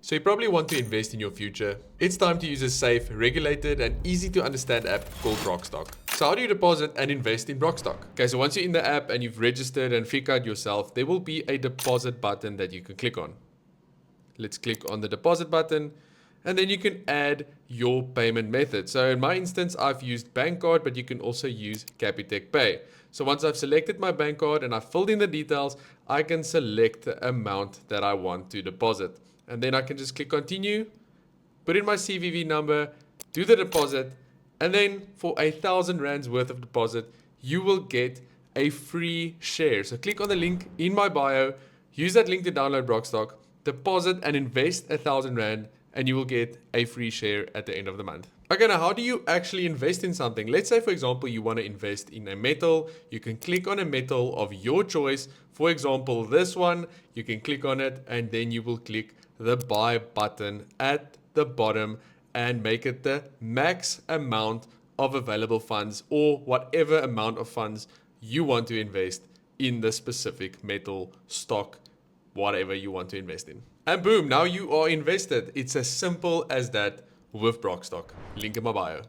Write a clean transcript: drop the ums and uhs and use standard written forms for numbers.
So you probably want to invest in your future. It's time to use a safe, regulated, and easy to understand app called Brockstock. So how do you deposit and invest in Brockstock? Okay, so once you're in the app and you've registered and figured out yourself, there will be a deposit button that you can click on. Let's click on the deposit button, and then you can add your payment method. So in my instance, I've used bank card, but you can also use Capitec Pay. So once I've selected my bank card and I've filled in the details, I can select the amount that I want to deposit. And then I can just click continue, put in my CVV number, do the deposit, and then for 1,000 rands worth of deposit, you will get a free share. So click on the link in my bio, use that link to download Brockstock, deposit and invest 1,000 rand, and you will get a free share at the end of the month. Okay, now how do you actually invest in something? Let's say, for example, you want to invest in a metal. You can click on a metal of your choice. For example, this one, you can click on it, and then you will click the buy button at the bottom and make it the max amount of available funds, or whatever amount of funds you want to invest in the specific metal, stock, whatever you want to invest in. And boom, now you are invested. It's as simple as that with Brockstock. Link in my bio.